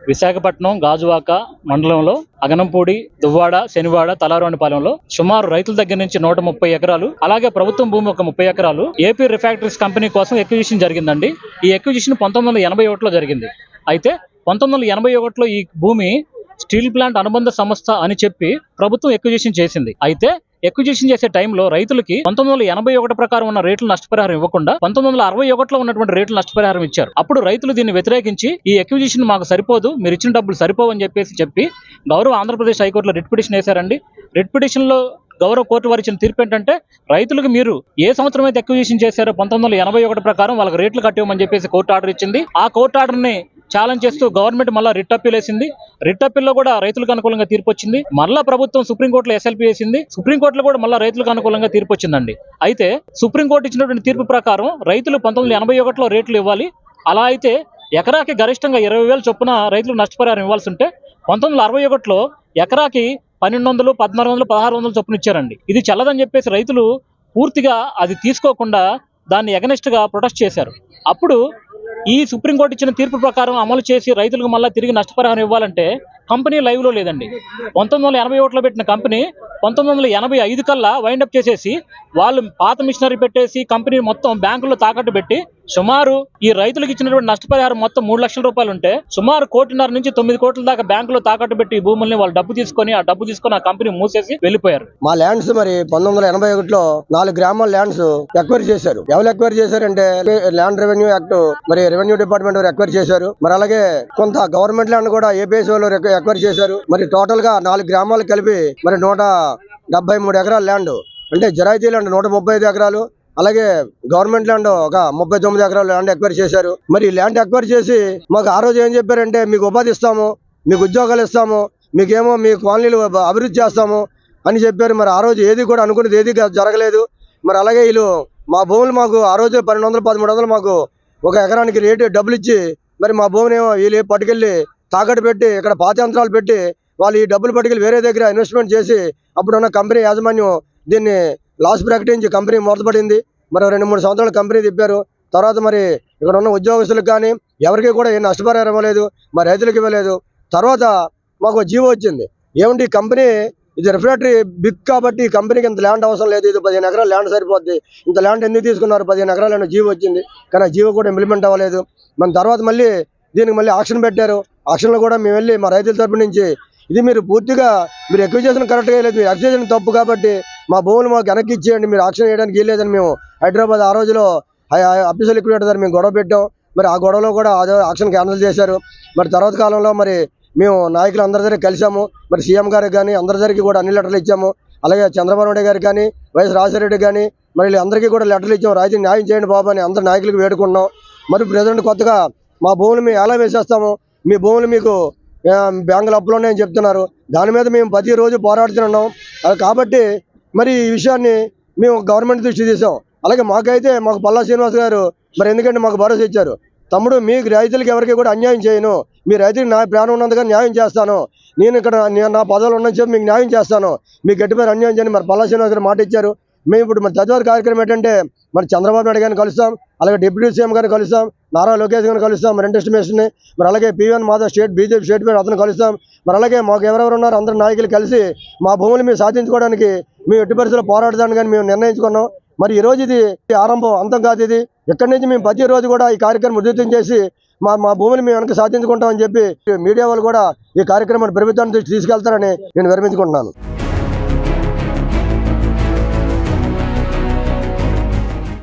విశాఖపట్నం గాజువాక మండలంలో అగనంపూడి, దువ్వాడ, శనివాడ, తలారోనిపాలెంలో సుమారు రైతుల దగ్గర నుంచి 130 ఎకరాలు, అలాగే ప్రభుత్వం భూమి ఒక 30 ఎకరాలు ఏపీ రిఫాక్టరీస్ కంపెనీ కోసం ఎక్విజిషన్ జరిగిందండి. ఈ ఎక్విజిషన్ 1981లో జరిగింది. అయితే 1981లో ఈ భూమి స్టీల్ ప్లాంట్ అనుబంధ సంస్థ అని చెప్పి ప్రభుత్వం ఎక్విజిషన్ చేసింది. అయితే ఎక్విజిషన్ చేసే టైంలో రైతులకి 1981 ప్రకారం ఉన్న రేట్లు నష్టపరిహారం ఇవ్వకుండా 1961లో ఉన్నటువంటి రేట్లు నష్టపరిహారం ఇచ్చారు. అప్పుడు రైతులు దీన్ని వ్యతిరేకించి ఈ ఎక్విజిషన్ మాకు సరిపోదు, మీరు ఇచ్చిన డబ్బులు సరిపోవని చెప్పి గౌరవ ఆంధ్రప్రదేశ్ హైకోర్టులో రిట్ పిటిషన్ వేశారండి. రిట్ పిటిషన్ లో గౌరవ కోర్టు వారు ఇచ్చిన తీర్పు ఏంటంటే, రైతులకు మీరు ఏ సంవత్సరం అయితే ఎక్విజిషన్ చేశారో 1981 ప్రకారం వాళ్ళకి రేట్లు కట్టివ్వమని చెప్పేసి కోర్టు ఆర్డర్ ఇచ్చింది. ఆ కోర్టు ఆర్డర్ ని ఛాలెంజ్ చేస్తూ గవర్నమెంట్ మళ్ళా రిట్ అప్పీల్ వేసింది. రిట్ అప్పీల్లో కూడా రైతులకు అనుకూలంగా తీర్పు వచ్చింది. మళ్ళా ప్రభుత్వం సుప్రీంకోర్టులో ఎస్ఎల్పీ వేసింది. సుప్రీంకోర్టులో కూడా మళ్ళా రైతులకు అనుకూలంగా తీర్పు వచ్చిందండి. అయితే సుప్రీంకోర్టు ఇచ్చినటువంటి తీర్పు ప్రకారం రైతులు 1981లో రేట్లు ఇవ్వాలి. అలా అయితే ఎకరాకి గరిష్టంగా 20,000 చొప్పున రైతులు నష్టపరిహారం ఇవ్వాల్సి ఉంటే 1961లో ఎకరాకి 1,200, 1,400, 1,600 చొప్పున ఇచ్చారండి. ఇది చల్లదని చెప్పేసి రైతులు పూర్తిగా అది తీసుకోకుండా దాన్ని ఎగనెస్ట్ గా ప్రొటెస్ట్ చేశారు. అప్పుడు ఈ సుప్రీంకోర్టు ఇచ్చిన తీర్పు ప్రకారం అమలు చేసి రైతులకు మళ్ళీ తిరిగి నష్టపరిహారం ఇవ్వాలంటే కంపెనీ లైవ్ లో లేదండి. 1981లో పెట్టిన కంపెనీ 1985 కల్లా వైండప్ చేసేసి వాళ్ళు పాత మిషనరీ పెట్టేసి కంపెనీ మొత్తం బ్యాంకుల్లో తాకట్టు పెట్టి సుమారు ఈ రైతులకు ఇచ్చినటువంటి నష్టపరిహారం మొత్తం 3 లక్షల రూపాయలు ఉంటే సుమారు 1.5 నుంచి 9 కోట్ల దాకా బ్యాంకులో తాకట్టు పెట్టి ఈ భూముల్ని వాళ్ళు డబ్బు తీసుకొని ఆ కంపెనీ మూసేసి వెళ్ళిపోయారు. మా ల్యాండ్స్ మరి 1981లో 4 గ్రామాల ల్యాండ్స్ ఎక్వైర్ చేశారు. ఎవరు ఎక్వైర్ చేశారంటే ల్యాండ్ రెవెన్యూ యాక్ట్ మరి రెవెన్యూ డిపార్ట్మెంట్ వారు ఎక్వైర్ చేశారు. మరి అలాగే కొంత గవర్నమెంట్ ల్యాండ్ కూడా ఏపీఎస్ వాళ్ళు ఎక్వైర్ చేశారు. మరి టోటల్ గా 4 గ్రామాలు కలిపి మరి 173 ఎకరాల ల్యాండ్, అంటే జరాయితీ ల్యాండ్ 135 ఎకరాలు, అలాగే గవర్నమెంట్ ల్యాండ్ ఒక 39 ఎకరాల ల్యాండ్ ఎక్వైర్ చేశారు. మరి ల్యాండ్ ఎక్వైర్ చేసి మాకు ఆ రోజు ఏం చెప్పారంటే, మీకు ఉపాధి ఇస్తాము, మీకు ఉద్యోగాలు ఇస్తాము, మీకేమో మీ కాలనీలు అభివృద్ధి చేస్తాము అని చెప్పారు. మరి ఆ రోజు ఏది కూడా అనుకున్నది ఏది జరగలేదు. మరి అలాగే వీళ్ళు మా భూములు మాకు ఆ రోజు 1,200, 1,300 మాకు ఒక ఎకరానికి రేటు డబ్బులు ఇచ్చి మరి మా భూమిని ఏమో వీళ్ళు పట్టుకెళ్ళి తాకట్టు పెట్టి ఇక్కడ పాత యంత్రాలు పెట్టి వాళ్ళు ఈ డబ్బులు పట్టుకెళ్ళి వేరే దగ్గర ఇన్వెస్ట్మెంట్ చేసి అప్పుడున్న కంపెనీ యాజమాన్యం దీన్ని లాస్ ప్రకటించి కంపెనీ మూతపడింది. మరి 2-3 సంవత్సరాలు కంపెనీ తిప్పారు. తర్వాత మరి ఇక్కడ ఉన్న ఉద్యోగస్తులకు కానీ ఎవరికి కూడా ఏ నష్టపరిహారం ఇవ్వలేదు, మరి రైతులకు ఇవ్వలేదు. తర్వాత మాకు జీవో వచ్చింది. ఏమంటే ఈ కంపెనీ ఇది రిఫ్రాక్టరీ బిగ్ కాబట్టి ఈ కంపెనీకి ఇంత ల్యాండ్ అవసరం లేదు, ఇది 15 ఎకరాల ల్యాండ్ సరిపోద్ది, ఇంత ల్యాండ్ ఎందుకు తీసుకున్నారు, 15 ఎకరాలు జీవో వచ్చింది. కానీ ఆ జీవో కూడా ఇంప్లిమెంట్ అవ్వలేదు. మన తర్వాత మళ్ళీ దీనికి మళ్ళీ ఆక్షన్ పెట్టారు. ఆక్షన్లో కూడా మేము వెళ్ళి మా రైతుల తరపు నుంచి ఇది మీరు పూర్తిగా మీరు ఎక్విజిషన్ కరెక్ట్గా లేదు, మీరు ఎక్విజిషన్ తప్పు కాబట్టి మా భూములు మాకు వెనక్కి ఇచ్చేయండి, మీరు ఆక్షన్ చేయడానికి వీల్లేదని మేము హైదరాబాద్ ఆ రోజులో అఫీషియల్ లిక్విడేటర్ దగ్గర మేము గొడవ పెట్టాం. మరి ఆ గొడవలో కూడా అదే ఆక్షన్ క్యాన్సిల్ చేశారు. మరి తర్వాత కాలంలో మరి మేము నాయకులు అందరి దగ్గర కలిసాము. మరి సీఎం గారికి కానీ అందరి దగ్గరికి కూడా అన్ని లెటర్లు ఇచ్చాము. అలాగే చంద్రబాబు నాయుడు గారికి కానీ వైఎస్ రాజశేఖర కానీ మరి అందరికీ కూడా లెటర్లు ఇచ్చాము. రైతులు న్యాయం చేయండి బాబు అని అందరు నాయకులకు వేడుకున్నాం. మరి ప్రెసిడెంట్ కొత్తగా మా భూములు మేము ఎలా వేసేస్తాము, మీ భూములు మీకు బ్యాంకులు అప్పులు ఉన్నాయని చెప్తున్నారు. దాని మీద మేము ప్రతిరోజు పోరాడుతున్నాం. కాబట్టి మరి ఈ విషయాన్ని మేము గవర్నమెంట్ దృష్టి తీసాం. అలాగే మాకు పల్లా శ్రీనివాస్ గారు మరి ఎందుకంటే మాకు భరోసా ఇచ్చారు, తమ్ముడు మీకు రైతులకి ఎవరికి కూడా అన్యాయం చేయను, మీ రైతులకు నా ప్రాణం ఉన్నందుగా న్యాయం చేస్తాను, నేను నా పదవులు ఉన్నని చెప్పి మీకు న్యాయం చేస్తాను, మీకు గట్టిపేరు అన్యాయం చేయని మరి పల్లా శ్రీనివాస్ గారు మాట ఇచ్చారు. మేము ఇప్పుడు మరి తదుపరి కార్యక్రమం ఏంటంటే మరి చంద్రబాబు నాయుడు గారిని కలుస్తాం, అలాగే డిప్యూటీ సీఎం గారిని కలుస్తాం, నారా లోకేష్ గారిని కలుస్తాం, మరి ఇండస్ట్రీని, మరి అలాగే పివన్ మాధవ్ బీజేపీ స్టేట్ పేరు అతను కలుస్తాం. మరి అలాగే మాకు ఎవరెవరు ఉన్నారో అందరు నాయకులు కలిసి మా భూములు మేము సాధించుకోవడానికి మేము ఎట్టి పరిస్థితుల్లో పోరాడదాన్ని కానీ మేము నిర్ణయించుకున్నాం. మరి ఈ రోజు ఇది ఆరంభం, అంతం కాదు. ఇది ఇక్కడి నుంచి మేము ప్రతిరోజు కూడా ఈ కార్యక్రమం ఉధృతం చేసి మా భూమిని మేము వెనక సాధించుకుంటామని చెప్పి మీడియా వాళ్ళు కూడా ఈ కార్యక్రమాన్ని ప్రభుత్వాన్ని తీసుకెళ్తారని నేను విరమించుకుంటున్నాను.